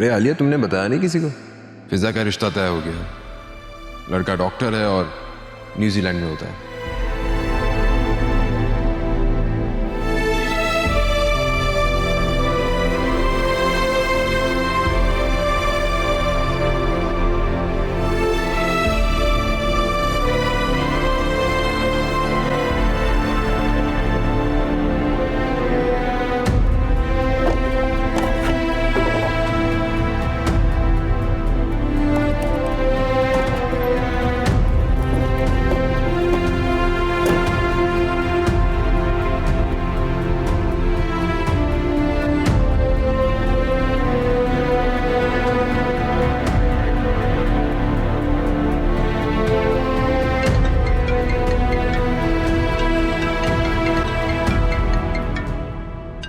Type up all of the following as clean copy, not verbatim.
अरे आलिया, तुमने बताया नहीं किसी को? फिजा का रिश्ता तय हो गया। लड़का डॉक्टर है और न्यूजीलैंड में होता है।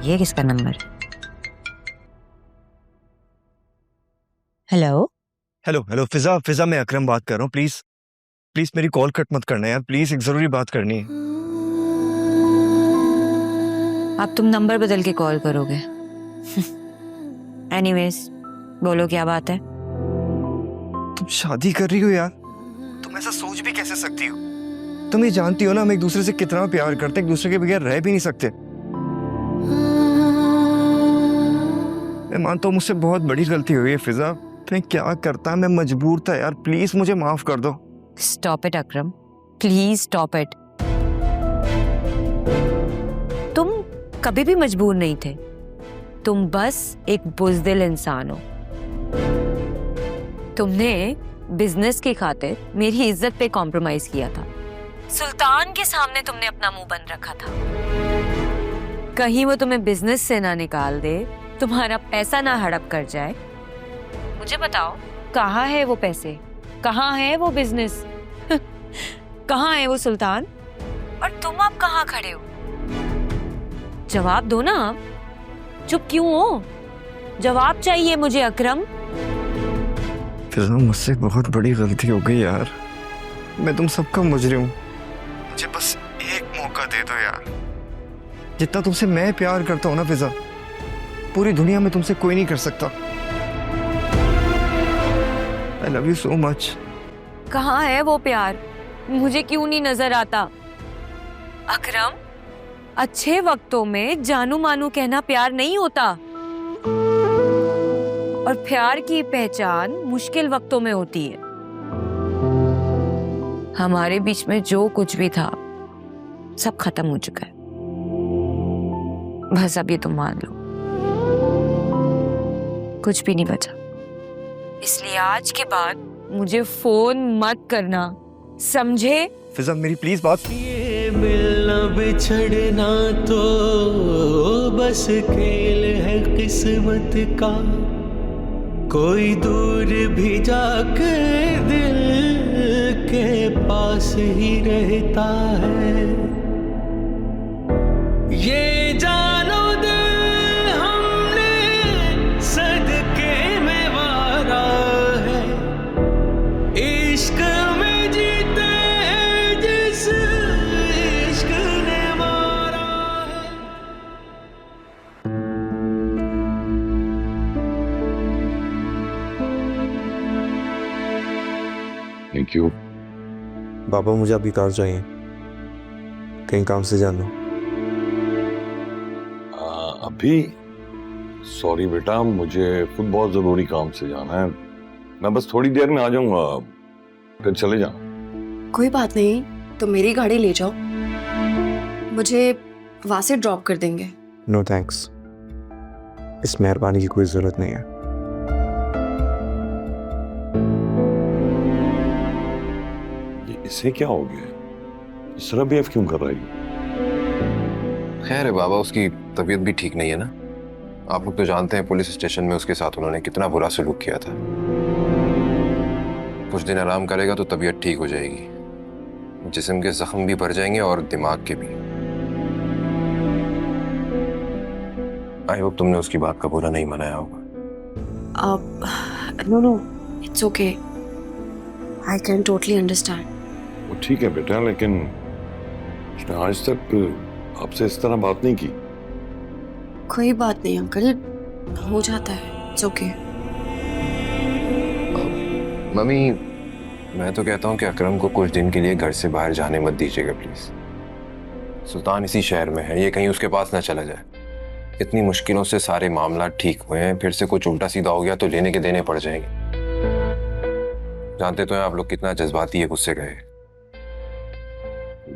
ये किसका नंबर है? हेलो हेलो हेलो फिजा फिजा, मैं अकरम बात कर रहा हूँ। प्लीज प्लीज मेरी कॉल कट मत करना यार, प्लीज एक जरूरी बात करनी है। अब तुम नंबर बदल के कॉल करोगे? एनीवेज, बोलो क्या बात है? तुम शादी कर रही हो यार? तुम ऐसा सोच भी कैसे सकती हो? तुम ये जानती हो ना हम एक दूसरे से कितना प्यार करते हैं, एक दूसरे के बगैर रह भी नहीं सकते। मैं मानता हूँ मुझसे बहुत बड़ी गलती हुई है फिजा। मैं क्या करता, मैं मजबूर था यार, प्लीज मुझे माफ कर दो। Stop it Akram, please stop it. तुम कभी भी मजबूर नहीं थे, तुम बस एक बुज़दिल इंसान हो। तुमने बिजनेस की खातिर मेरी इज्जत पे कॉम्प्रोमाइज किया था। सुल्तान के सामने तुमने अपना मुंह बंद रखा था। कहीं वो तुम्हें बिजनेस से ना निकाल दे, तुम्हारा पैसा ना हड़प कर जाए। मुझे बताओ, कहाँ है वो पैसे, कहाँ है वो बिजनेस, कहाँ है वो सुल्तान, और तुम अब कहाँ खड़े हो? जवाब दो ना। चुप क्यों हो? जवाब चाहिए मुझे अकरम। फिजा मुझसे बहुत बड़ी गलती हो गई यार, मैं तुम सबका मुजरिम हूँ। मुझे बस एक मौका दे दो यार। जितना तुमसे मैं प्यार करता हूँ ना फिजा, पूरी दुनिया में तुमसे कोई नहीं कर सकता। I love you so much। कहाँ है वो प्यार? मुझे क्यों नहीं नजर आता? अकरम, अच्छे वक्तों में जानू मानू कहना प्यार नहीं होता, और प्यार की पहचान मुश्किल वक्तों में होती है। हमारे बीच में जो कुछ भी था सब खत्म हो चुका है। बस अब ये तुम मान लो, कुछ भी नहीं बचा। इसलिए आज के बाद मुझे फोन मत करना, समझे? फिजा मेरी प्लीज बात। ये मिलना बिछड़ना तो बस खेल है किस्मत का, कोई दूर भी जाकर दिल के पास ही रहता है। ये जानो दिल हमने सदके में वारा है, इश्क में जीते हैं जिस इश्क ने मारा है। Thank you. बाबा मुझे अभी कार चाहिए, कहीं काम से जाना। अभी सॉरी बेटा, मुझे खुद बहुत जरूरी काम से जाना है। मैं बस थोड़ी देर में आ जाऊंगा, फिर चले जाना। कोई बात नहीं, तो मेरी गाड़ी ले जाओ, मुझे वहां से ड्रॉप कर देंगे। नो थैंक्स, इस मेहरबानी की कोई जरूरत नहीं है। इसे क्या हो गया? इस तरह बिहेव क्यों कर रही है? खैर है बाबा, उसकी तबीयत भी ठीक नहीं है ना। आप लोग तो जानते हैं पुलिस स्टेशन में उसके साथ उन्होंने कितना बुरा सलूक किया था। कुछ दिन आराम करेगा तो तबीयत ठीक हो जाएगी, जिस्म के जख्म भी भर जाएंगे और दिमाग के भी। आई होप तुमने उसकी बात का बुरा नहीं मनाया होगा। No, it's okay, I can totally understand. वो ठीक है बेटा, लेकिन उसने आज तक आपसे इस तरह बात नहीं की। कोई बात नहीं अंकल, हो जाता है, इट्स ओके। मम्मी, मैं तो कहता हूँ कि अकरम को कुछ दिन के लिए घर से बाहर जाने मत दीजिएगा प्लीज। सुल्तान इसी शहर में है, ये कहीं उसके पास ना चला जाए। इतनी मुश्किलों से सारे मामला ठीक हुए हैं, फिर से कुछ उल्टा सीधा हो गया तो लेने के देने पड़ जाएंगे। जानते तो हैं आप लोग कितना जज्बाती है, गुस्से गए।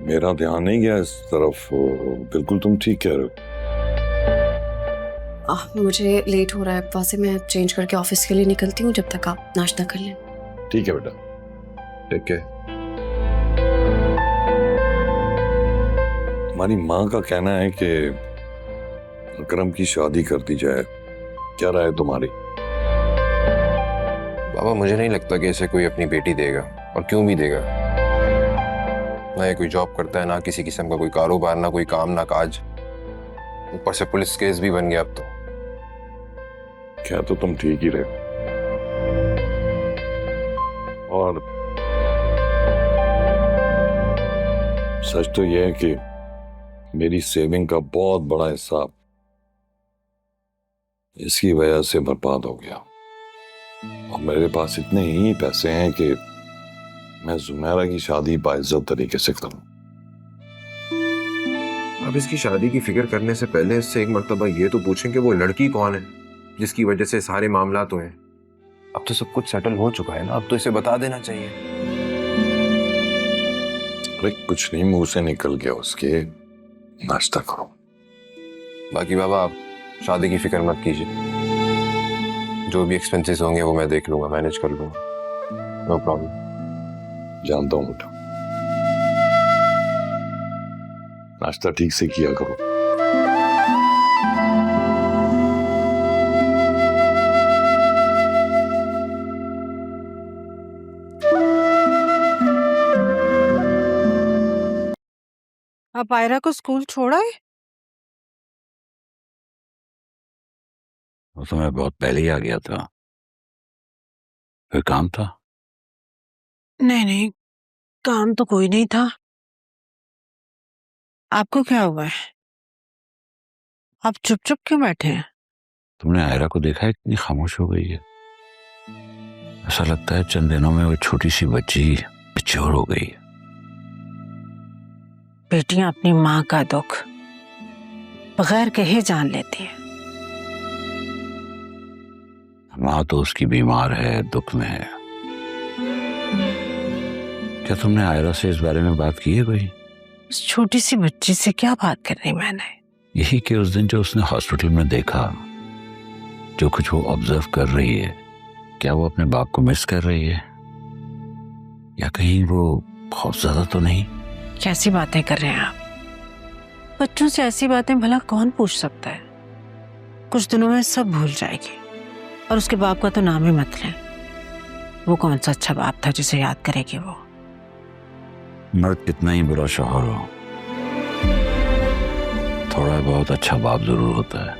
मेरा ध्यान नहीं गया इस तरफ। बिल्कुल तुम ठीक कह रहे हो। मुझे लेट हो रहा है, वहाँ से मैं चेंज करके ऑफिस के लिए निकलती हूँ, जब तक आप नाश्ता कर लें। ठीक है बेटा। ठीक है। हमारी माँ का कहना है कि अकरम की शादी कर दी जाए, क्या राय है तुम्हारी? बाबा, मुझे नहीं लगता कि इसे कोई अपनी बेटी देगा, और क्यों भी देगा। ना ये कोई जॉब करता है, ना किसी किस्म का कोई कारोबार, ना कोई काम ना काज, ऊपर से पुलिस केस भी बन गया अब तो। क्या तो तुम ठीक ही रहे। और सच तो यह है कि मेरी सेविंग का बहुत बड़ा हिस्सा इसकी वजह से बर्बाद हो गया, और मेरे पास इतने ही पैसे हैं कि मैं जुमैरा की शादी बाइज्जत तरीके से करूं। अब इसकी शादी की फिक्र करने से पहले इससे एक मर्तबा ये तो पूछें कि वो लड़की कौन है जिसकी वजह से सारे मामला तो हैं। अब तो सब कुछ सेटल हो चुका है ना, अब तो इसे बता देना चाहिए। अरे कुछ नहीं, मुंह से निकल गया उसके। नाश्ता करो। बाकी बाबा, आप शादी की फिक्र मत कीजिए, जो भी एक्सपेंसेस होंगे वो मैं देख लूंगा, मैनेज कर लूंगा, नो प्रॉब्लम। जानता हूं बेटा, नाश्ता ठीक से किया करो। अब आयरा को स्कूल छोड़ा है? वो तो मैं बहुत पहले ही आ गया था, फिर काम था। नहीं नहीं, काम तो कोई नहीं था। आपको क्या हुआ है? आप चुप चुप क्यों बैठे हैं? तुमने आयरा को देखा है, कितनी खामोश हो गई है। ऐसा लगता है चंद दिनों में वो छोटी सी बच्ची मैच्योर हो गई है। बेटियां अपनी माँ का दुख बगैर कहे जान लेती है। माँ तो उसकी बीमार है, दुख में है। क्या तुमने आयरा से इस बारे में बात की है कोई? उस छोटी सी बच्ची से क्या बात करनी मैंने? यही कि उस दिन जो उसने हॉस्पिटल में देखा, जो कुछ वो ऑब्जर्व कर रही है, क्या वो अपने बाप को मिस कर रही है, या कहीं वो बहुत ज्यादा तो नहीं? कैसी बातें कर रहे हैं आप? बच्चों से ऐसी बातें भला कौन पूछ सकता है? कुछ दिनों में सब भूल जाएगी, और उसके बाप का तो नाम ही मत लें। वो कौन सा अच्छा बाप था जिसे याद करेगी वो? मर्द कितना ही बुरा शौहर हो, थोड़ा बहुत अच्छा बाप जरूर होता है।